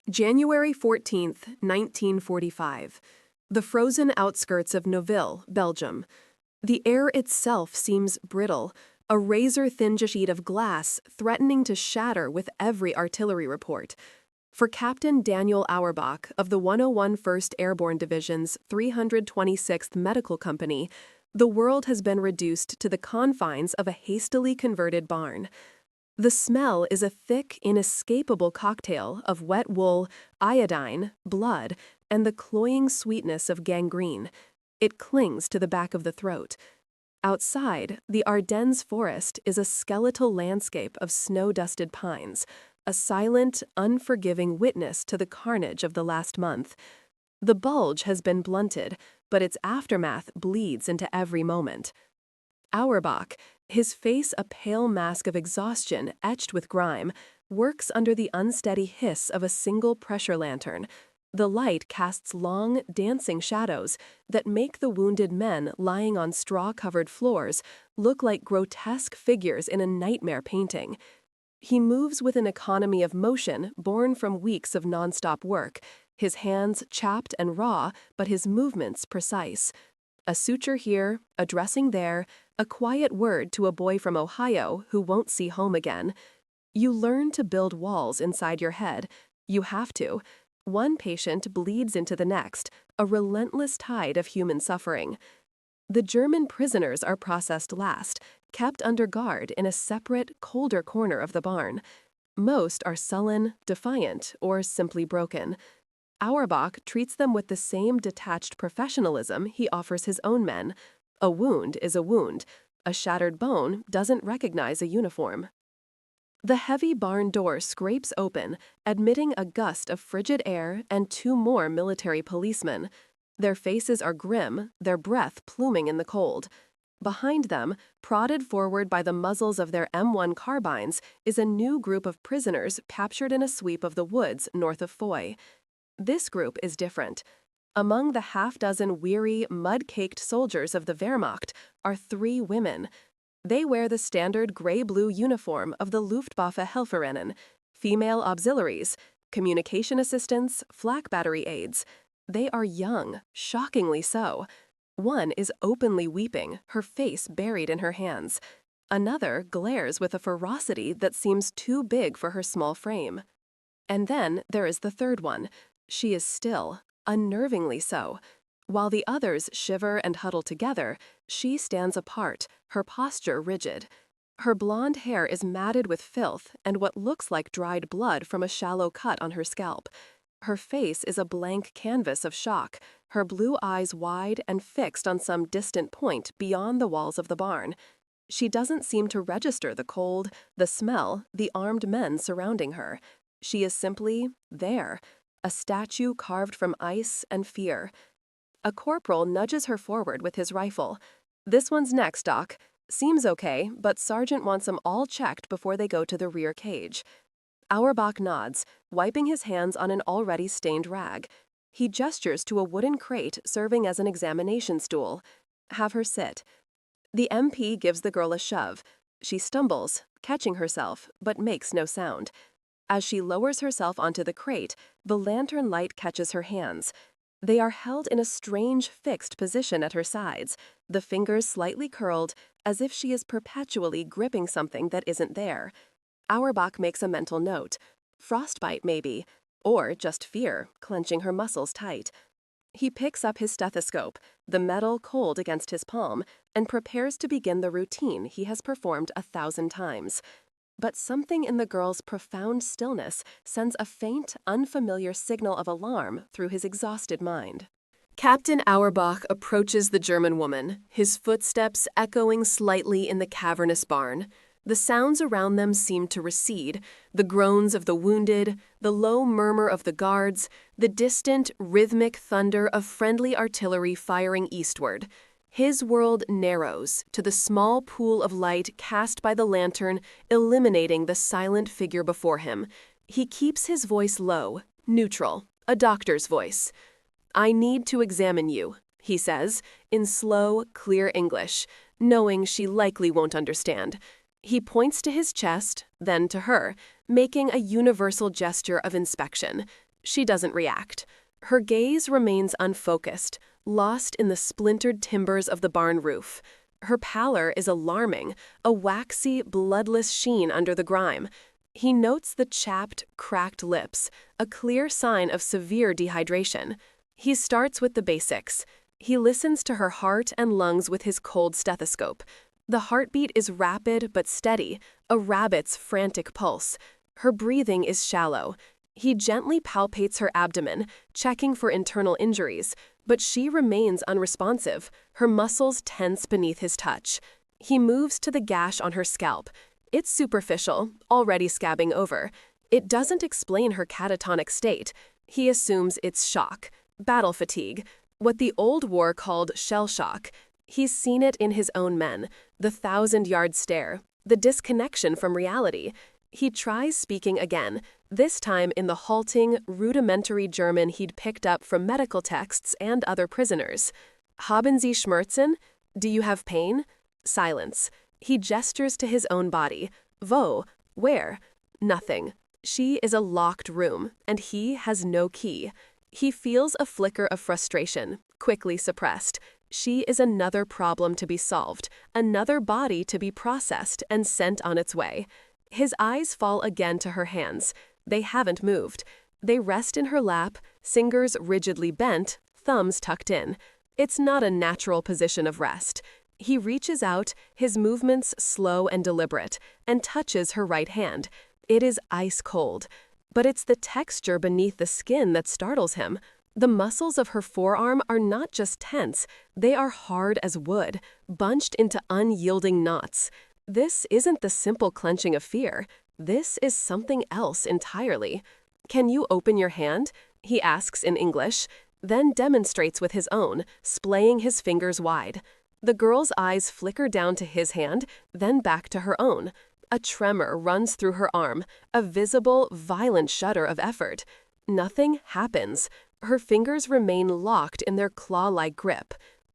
January 14th, 1945. The frozen outskirts of Neuville, Belgium. The air itself seems brittle, a razor-thin sheet of glass threatening to shatter with every artillery report. For Captain Daniel Auerbach of the 101 1st Airborne Division's 326th Medical Company, the world has been reduced to the confines of a hastily converted barn. The smell is a thick, inescapable cocktail of wet wool, iodine, blood, and the cloying sweetness of gangrene. It clings to the back of the throat. Outside, the Ardennes forest is a skeletal landscape of snow-dusted pines, a silent, unforgiving witness to the carnage of the last month. The bulge has been blunted, but its aftermath bleeds into every moment. Auerbach, his face a pale mask of exhaustion etched with grime, works under the unsteady hiss of a single pressure lantern. The light casts long, dancing shadows that make the wounded men lying on straw-covered floors look like grotesque figures in a nightmare painting. He moves with an economy of motion born from weeks of nonstop work, his hands chapped and raw, but his movements precise. A suture here, a dressing there, a quiet word to a boy from Ohio who won't see home again. You learn to build walls inside your head. You have to. One patient bleeds into the next, a relentless tide of human suffering. The German prisoners are processed last, kept under guard in a separate, colder corner of the barn. Most are sullen, defiant, or simply broken. Auerbach treats them with the same detached professionalism he offers his own men. A wound is a wound. A shattered bone doesn't recognize a uniform. The heavy barn door scrapes open, admitting a gust of frigid air and two more military policemen. Their faces are grim, their breath pluming in the cold. Behind them, prodded forward by the muzzles of their M1 carbines, is a new group of prisoners captured in a sweep of the woods north of Foy. This group is different. Among the half-dozen weary, mud-caked soldiers of the Wehrmacht are 3 women. They wear the standard gray-blue uniform of the Luftwaffe Helferinnen, female auxiliaries, communication assistants, flak battery aides. They are young, shockingly so. One is openly weeping, her face buried in her hands. Another glares with a ferocity that seems too big for her small frame. And then there is the third one. She is still, unnervingly so. While the others shiver and huddle together, she stands apart, her posture rigid. Her blonde hair is matted with filth and what looks like dried blood from a shallow cut on her scalp. Her face is a blank canvas of shock, her blue eyes wide and fixed on some distant point beyond the walls of the barn. She doesn't seem to register the cold, the smell, the armed men surrounding her. She is simply there, a statue carved from ice and fear. A corporal nudges her forward with his rifle. "This one's next, Doc. Seems okay, but Sergeant wants them all checked before they go to the rear cage." Auerbach nods, wiping his hands on an already stained rag. He gestures to a wooden crate serving as an examination stool. "Have her sit." The MP gives the girl a shove. She stumbles, catching herself, but makes no sound. As she lowers herself onto the crate, the lantern light catches her hands. They are held in a strange, fixed position at her sides, the fingers slightly curled, as if she is perpetually gripping something that isn't there. Auerbach makes a mental note. Frostbite, maybe, or just fear, clenching her muscles tight. He picks up his stethoscope, the metal cold against his palm, and prepares to begin the routine he has performed 1,000 times. But something in the girl's profound stillness sends a faint, unfamiliar signal of alarm through his exhausted mind. Captain Auerbach approaches the German woman, his footsteps echoing slightly in the cavernous barn. The sounds around them seem to recede, the groans of the wounded, the low murmur of the guards, the distant, rhythmic thunder of friendly artillery firing eastward. His world narrows to the small pool of light cast by the lantern, eliminating the silent figure before him. He keeps his voice low, neutral, a doctor's voice. "I need to examine you," he says, in slow, clear English, knowing she likely won't understand. He points to his chest, then to her, making a universal gesture of inspection. She doesn't react. Her gaze remains unfocused, lost in the splintered timbers of the barn roof. Her pallor is alarming, a waxy, bloodless sheen under the grime. He notes the chapped, cracked lips, a clear sign of severe dehydration. He starts with the basics. He listens to her heart and lungs with his cold stethoscope. The heartbeat is rapid but steady, a rabbit's frantic pulse. Her breathing is shallow. He gently palpates her abdomen, checking for internal injuries, but she remains unresponsive, her muscles tense beneath his touch. He moves to the gash on her scalp. It's superficial, already scabbing over. It doesn't explain her catatonic state. He assumes it's shock, battle fatigue, what the old war called shell shock. He's seen it in his own men, the 1,000-yard stare, the disconnection from reality. He tries speaking again, this time in the halting, rudimentary German he'd picked up from medical texts and other prisoners. Haben Sie Schmerzen? Do you have pain? Silence. He gestures to his own body. Wo? Where? Nothing. She is a locked room, and he has no key. He feels a flicker of frustration, quickly suppressed. She is another problem to be solved, another body to be processed and sent on its way. His eyes fall again to her hands. They haven't moved. They rest in her lap, fingers rigidly bent, thumbs tucked in. It's not a natural position of rest. He reaches out, his movements slow and deliberate, and touches her right hand. It is ice cold. But it's the texture beneath the skin that startles him. The muscles of her forearm are not just tense, they are hard as wood, bunched into unyielding knots. This isn't the simple clenching of fear. This is something else entirely. Can you open your hand? He asks in English, then demonstrates with his own, splaying his fingers wide. The girl's eyes flicker down to his hand, then back to her own. A tremor runs through her arm, a visible, violent shudder of effort. Nothing happens. Her fingers remain locked in their claw-like grip.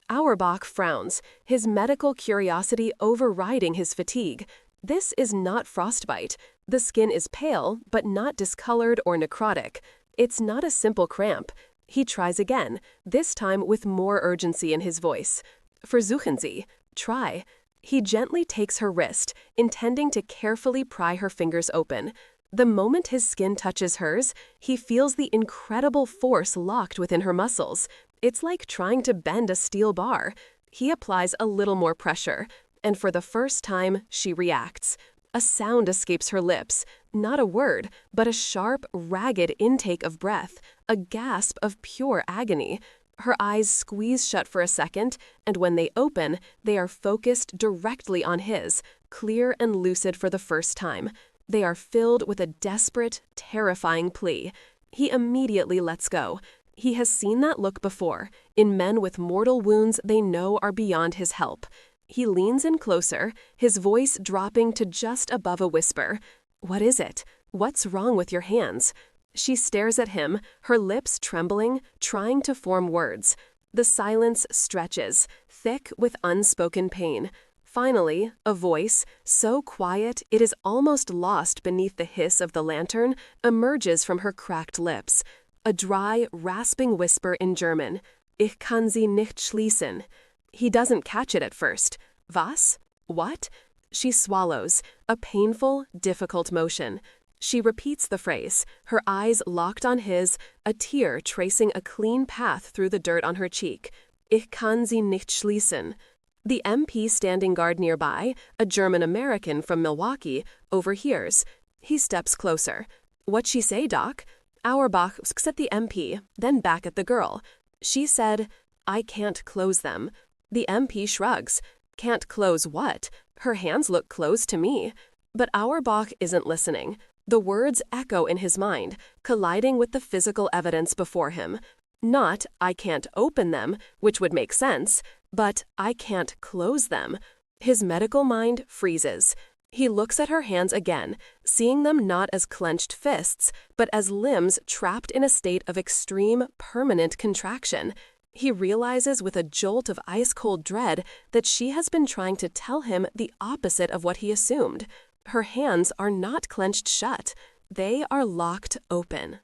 Auerbach frowns, his medical curiosity overriding his fatigue. This is not frostbite. The skin is pale, but not discolored or necrotic. It's not a simple cramp. He tries again, this time with more urgency in his voice. Versuchen Sie. Try. He gently takes her wrist, intending to carefully pry her fingers open. The moment his skin touches hers, he feels the incredible force locked within her muscles. It's like trying to bend a steel bar. He applies a little more pressure, and for the first time, she reacts. A sound escapes her lips, not a word, but a sharp, ragged intake of breath, a gasp of pure agony. Her eyes squeeze shut for a second, and when they open, they are focused directly on his, clear and lucid for the first time. They are filled with a desperate, terrifying plea. He immediately lets go. He has seen that look before, in men with mortal wounds they know are beyond his help. He leans in closer, his voice dropping to just above a whisper. What is it? What's wrong with your hands? She stares at him, her lips trembling, trying to form words. The silence stretches, thick with unspoken pain. Finally, a voice, so quiet it is almost lost beneath the hiss of the lantern, emerges from her cracked lips. A dry, rasping whisper in German. Ich kann sie nicht schließen. He doesn't catch it at first. Was? What? She swallows, a painful, difficult motion. She repeats the phrase, her eyes locked on his, a tear tracing a clean path through the dirt on her cheek. Ich kann sie nicht schließen. The MP standing guard nearby, a German-American from Milwaukee, overhears. He steps closer. What'd she say, Doc? Auerbach looks at the MP, then back at the girl. She said, I can't close them. The MP shrugs. Can't close what? Her hands look closed to me. But Auerbach isn't listening. The words echo in his mind, colliding with the physical evidence before him. Not, I can't open them, which would make sense, but I can't close them. His medical mind freezes. He looks at her hands again, seeing them not as clenched fists, but as limbs trapped in a state of extreme, permanent contraction. He realizes with a jolt of ice-cold dread that she has been trying to tell him the opposite of what he assumed. Her hands are not clenched shut. They are locked open.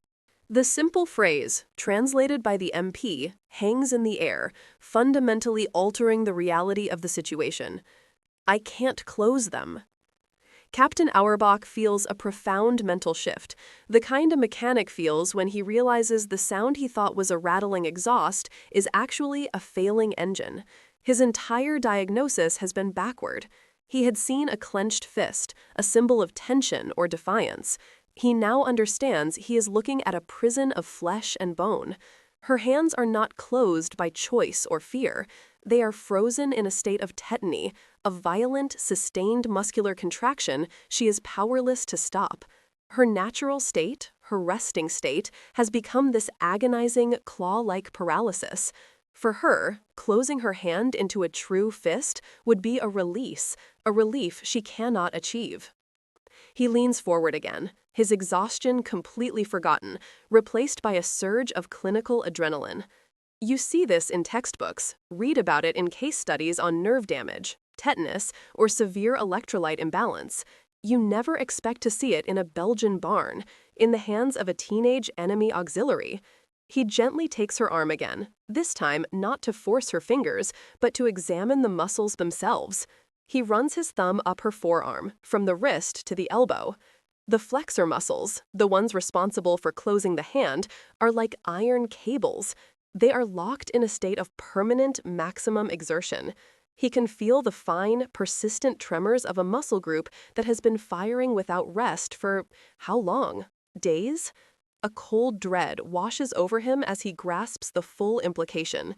The simple phrase, translated by the MP, hangs in the air, fundamentally altering the reality of the situation. I can't close them. Captain Auerbach feels a profound mental shift, the kind a mechanic feels when he realizes the sound he thought was a rattling exhaust is actually a failing engine. His entire diagnosis has been backward. He had seen a clenched fist, a symbol of tension or defiance. He now understands he is looking at a prison of flesh and bone. Her hands are not closed by choice or fear. They are frozen in a state of tetany, a violent, sustained muscular contraction she is powerless to stop. Her natural state, her resting state, has become this agonizing, claw-like paralysis. For her, closing her hand into a true fist would be a release, a relief she cannot achieve. He leans forward again, his exhaustion completely forgotten, replaced by a surge of clinical adrenaline. You see this in textbooks, read about it in case studies on nerve damage, tetanus, or severe electrolyte imbalance. You never expect to see it in a Belgian barn, in the hands of a teenage enemy auxiliary. He gently takes her arm again, this time not to force her fingers, but to examine the muscles themselves. He runs his thumb up her forearm, from the wrist to the elbow. The flexor muscles, the ones responsible for closing the hand, are like iron cables. They are locked in a state of permanent maximum exertion. He can feel the fine, persistent tremors of a muscle group that has been firing without rest for how long? Days? A cold dread washes over him as he grasps the full implication.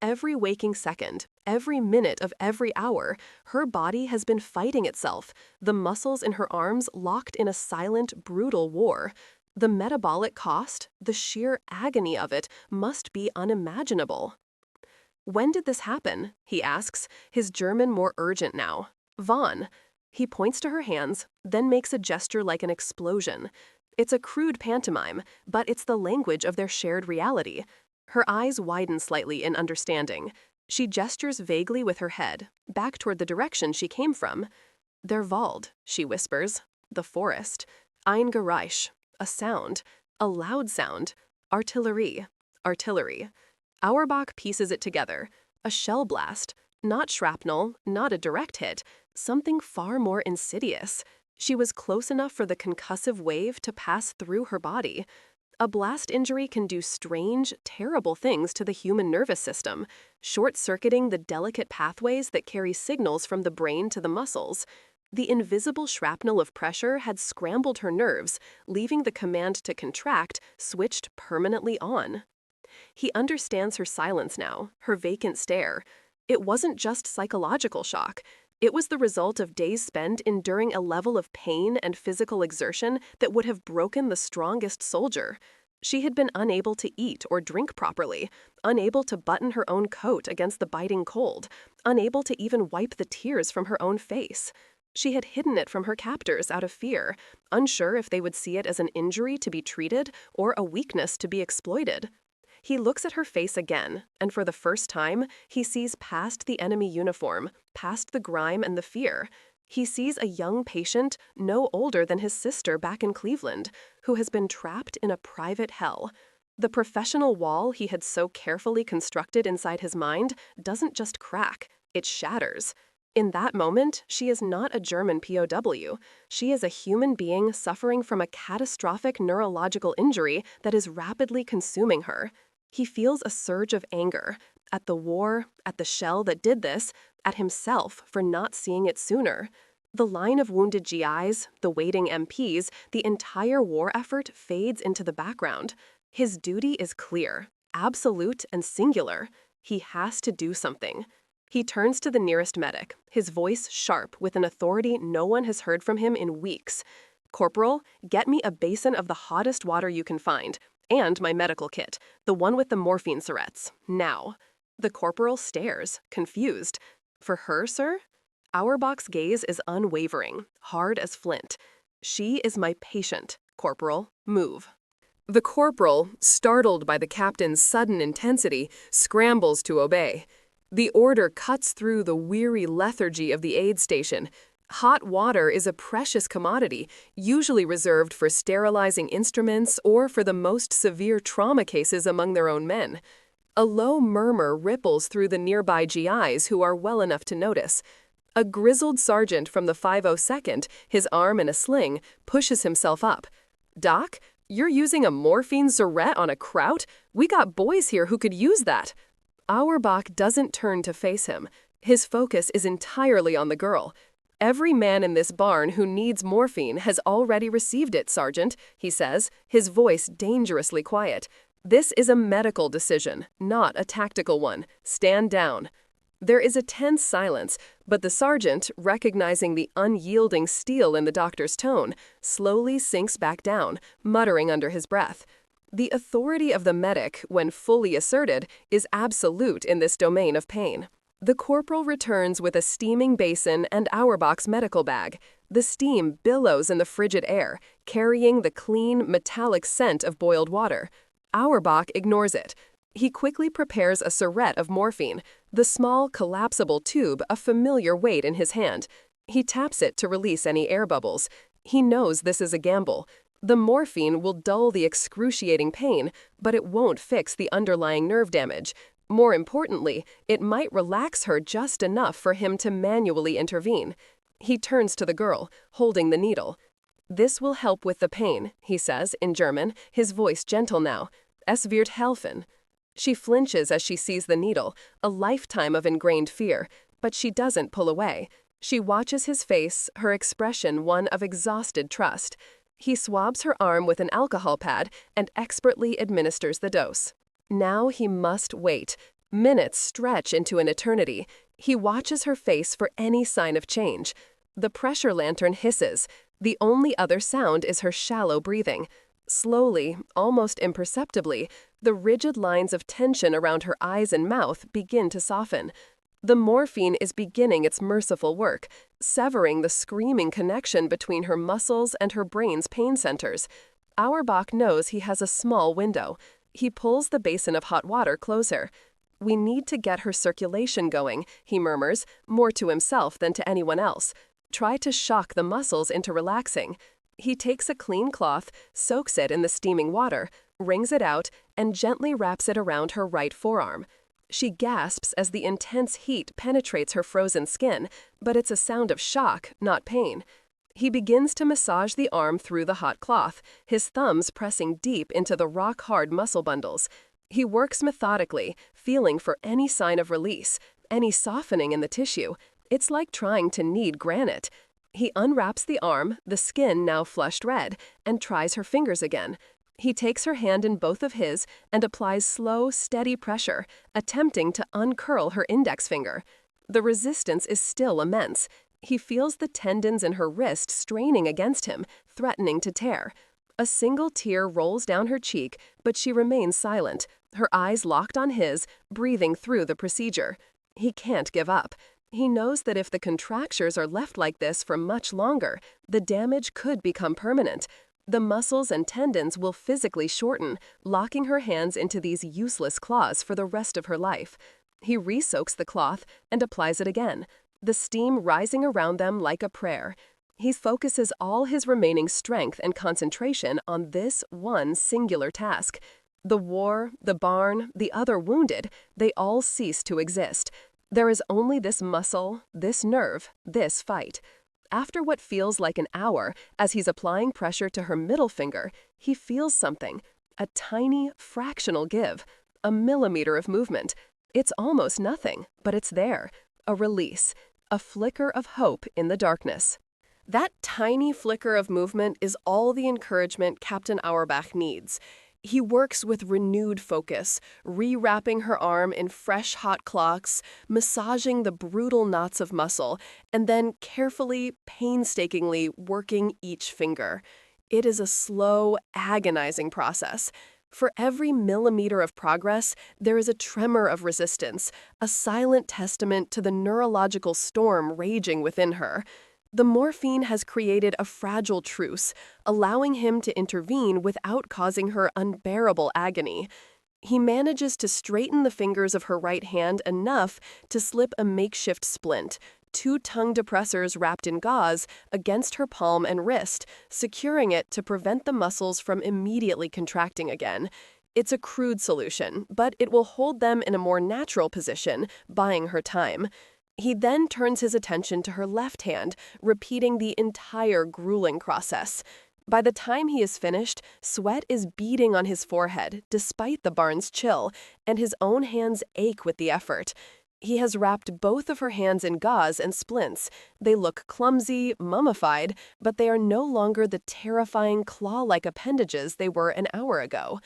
Every waking second, every minute of every hour, her body has been fighting itself, the muscles in her arms locked in a silent, brutal war. The metabolic cost, the sheer agony of it, must be unimaginable. When did this happen? He asks, his German more urgent now. Wann. He points to her hands, then makes a gesture like an explosion. It's a crude pantomime, but it's the language of their shared reality. Her eyes widen slightly in understanding. She gestures vaguely with her head, back toward the direction she came from. Der Wald, she whispers. The forest. Ein Geräusch. A sound. A loud sound. Artillery. Artillery. Auerbach pieces it together. A shell blast. Not shrapnel, not a direct hit. Something far more insidious. She was close enough for the concussive wave to pass through her body. A blast injury can do strange, terrible things to the human nervous system, short-circuiting the delicate pathways that carry signals from the brain to the muscles. The invisible shrapnel of pressure had scrambled her nerves, leaving the command to contract switched permanently on. He understands her silence now, her vacant stare. It wasn't just psychological shock. It was the result of days spent enduring a level of pain and physical exertion that would have broken the strongest soldier. She had been unable to eat or drink properly, unable to button her own coat against the biting cold, unable to even wipe the tears from her own face. She had hidden it from her captors out of fear, unsure if they would see it as an injury to be treated or a weakness to be exploited. He looks at her face again, and for the first time, he sees past the enemy uniform, past the grime and the fear. He sees a young patient, no older than his sister back in Cleveland, who has been trapped in a private hell. The professional wall he had so carefully constructed inside his mind doesn't just crack, it shatters. In that moment, she is not a German POW. She is a human being suffering from a catastrophic neurological injury that is rapidly consuming her. He feels a surge of anger at the war, at the shell that did this, at himself for not seeing it sooner. The line of wounded GIs, the waiting MPs, the entire war effort fades into the background. His duty is clear, absolute and singular. He has to do something. He turns to the nearest medic, his voice sharp with an authority no one has heard from him in weeks. "Corporal, get me a basin of the hottest water you can find. And my medical kit, the one with the morphine syringes, now." The corporal stares, confused. "For her, sir?" Auerbach's gaze is unwavering, hard as flint. "She is my patient, Corporal. Move." The corporal, startled by the captain's sudden intensity, scrambles to obey. The order cuts through the weary lethargy of the aid station. Hot water is a precious commodity, usually reserved for sterilizing instruments or for the most severe trauma cases among their own men. A low murmur ripples through the nearby GIs who are well enough to notice. A grizzled sergeant from the 502nd, his arm in a sling, pushes himself up. "Doc, you're using a morphine Zurette on a Kraut? We got boys here who could use that." Auerbach doesn't turn to face him. His focus is entirely on the girl. "Every man in this barn who needs morphine has already received it, Sergeant," he says, his voice dangerously quiet. "This is a medical decision, not a tactical one. Stand down." There is a tense silence, but the sergeant, recognizing the unyielding steel in the doctor's tone, slowly sinks back down, muttering under his breath. The authority of the medic, when fully asserted, is absolute in this domain of pain. The corporal returns with a steaming basin and Auerbach's medical bag. The steam billows in the frigid air, carrying the clean, metallic scent of boiled water. Auerbach ignores it. He quickly prepares a syringe of morphine, the small, collapsible tube a familiar weight in his hand. He taps it to release any air bubbles. He knows this is a gamble. The morphine will dull the excruciating pain, but it won't fix the underlying nerve damage. More importantly, it might relax her just enough for him to manually intervene. He turns to the girl, holding the needle. "This will help with the pain," he says in German, his voice gentle now. "Es wird helfen." She flinches as she sees the needle, a lifetime of ingrained fear, but she doesn't pull away. She watches his face, her expression one of exhausted trust. He swabs her arm with an alcohol pad and expertly administers the dose. Now he must wait. Minutes stretch into an eternity. He watches her face for any sign of change. The pressure lantern hisses. The only other sound is her shallow breathing. Slowly, almost imperceptibly, the rigid lines of tension around her eyes and mouth begin to soften. The morphine is beginning its merciful work, severing the screaming connection between her muscles and her brain's pain centers. Auerbach knows he has a small window. He pulls the basin of hot water closer. "We need to get her circulation going," he murmurs, more to himself than to anyone else. "Try to shock the muscles into relaxing." He takes a clean cloth, soaks it in the steaming water, wrings it out, and gently wraps it around her right forearm. She gasps as the intense heat penetrates her frozen skin, but it's a sound of shock, not pain. He begins to massage the arm through the hot cloth, his thumbs pressing deep into the rock-hard muscle bundles. He works methodically, feeling for any sign of release, any softening in the tissue. It's like trying to knead granite. He unwraps the arm, the skin now flushed red, and tries her fingers again. He takes her hand in both of his and applies slow, steady pressure, attempting to uncurl her index finger. The resistance is still immense. He feels the tendons in her wrist straining against him, threatening to tear. A single tear rolls down her cheek, but she remains silent, her eyes locked on his, breathing through the procedure. He can't give up. He knows that if the contractures are left like this for much longer, the damage could become permanent. The muscles and tendons will physically shorten, locking her hands into these useless claws for the rest of her life. He re-soaks the cloth and applies it again, the steam rising around them like a prayer. He focuses all his remaining strength and concentration on this one singular task. The war, the barn, the other wounded, they all cease to exist. There is only this muscle, this nerve, this fight. After what feels like an hour, as he's applying pressure to her middle finger, he feels something, a tiny, fractional give, a millimeter of movement. It's almost nothing, but it's there, a release, a flicker of hope in the darkness. That tiny flicker of movement is all the encouragement Captain Auerbach needs. He works with renewed focus, rewrapping her arm in fresh hot cloths, massaging the brutal knots of muscle, and then carefully, painstakingly working each finger. It is a slow, agonizing process. For every millimeter of progress, there is a tremor of resistance, a silent testament to the neurological storm raging within her. The morphine has created a fragile truce, allowing him to intervene without causing her unbearable agony. He manages to straighten the fingers of her right hand enough to slip a makeshift splint, 2 tongue depressors wrapped in gauze against her palm and wrist, securing it to prevent the muscles from immediately contracting again. It's a crude solution, but it will hold them in a more natural position, buying her time. He then turns his attention to her left hand, repeating the entire grueling process. By the time he is finished, sweat is beading on his forehead, despite the barn's chill, and his own hands ache with the effort. He has wrapped both of her hands in gauze and splints. They look clumsy, mummified, but they are no longer the terrifying claw-like appendages they were an hour ago.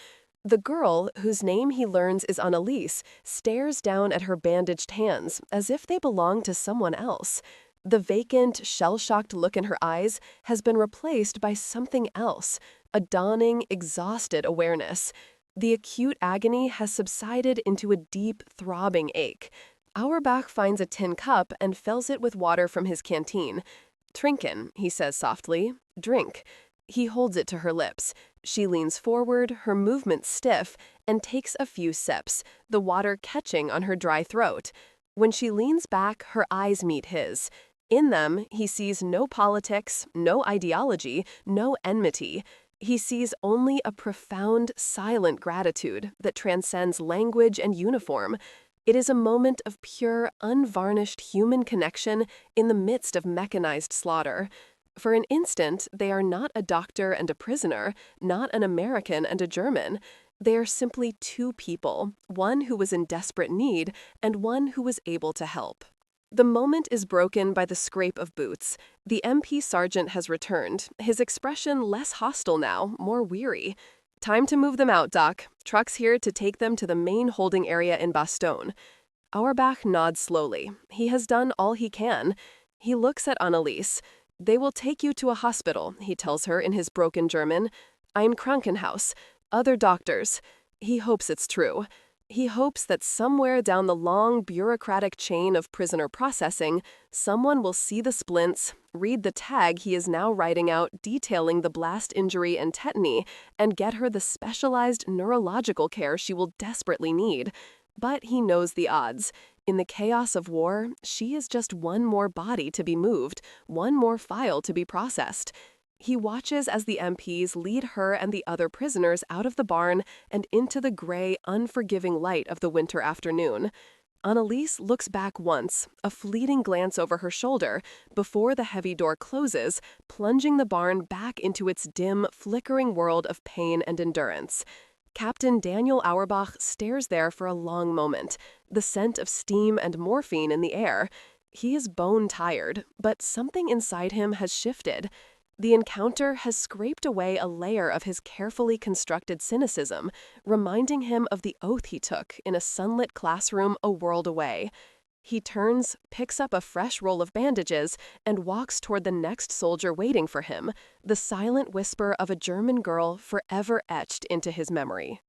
The girl, whose name he learns is Annalise, stares down at her bandaged hands as if they belong to someone else. The vacant, shell-shocked look in her eyes has been replaced by something else, a dawning, exhausted awareness. The acute agony has subsided into a deep, throbbing ache. Auerbach finds a tin cup and fills it with water from his canteen. "Trinken," he says softly. "Drink." He holds it to her lips. She leans forward, her movements stiff, and takes a few sips, the water catching on her dry throat. When she leans back, her eyes meet his. In them, he sees no politics, no ideology, no enmity. He sees only a profound, silent gratitude that transcends language and uniform. It is a moment of pure, unvarnished human connection in the midst of mechanized slaughter. For an instant, they are not a doctor and a prisoner, not an American and a German. They are simply 2 people, one who was in desperate need and one who was able to help. The moment is broken by the scrape of boots. The MP sergeant has returned, his expression less hostile now, more weary. "Time to move them out, Doc. Truck's here to take them to the main holding area in Bastogne." Auerbach nods slowly. He has done all he can. He looks at Annalise. "They will take you to a hospital," he tells her in his broken German. "Ein Krankenhaus. Other doctors." He hopes it's true. He hopes that somewhere down the long, bureaucratic chain of prisoner processing, someone will see the splints, read the tag he is now writing out detailing the blast injury and tetany, and get her the specialized neurological care she will desperately need. But he knows the odds. In the chaos of war, she is just one more body to be moved, one more file to be processed. He watches as the MPs lead her and the other prisoners out of the barn and into the gray, unforgiving light of the winter afternoon. Annalise looks back once, a fleeting glance over her shoulder, before the heavy door closes, plunging the barn back into its dim, flickering world of pain and endurance. Captain Daniel Auerbach stares there for a long moment, the scent of steam and morphine in the air. He is bone-tired, but something inside him has shifted. The encounter has scraped away a layer of his carefully constructed cynicism, reminding him of the oath he took in a sunlit classroom a world away. He turns, picks up a fresh roll of bandages, and walks toward the next soldier waiting for him, the silent whisper of a German girl forever etched into his memory.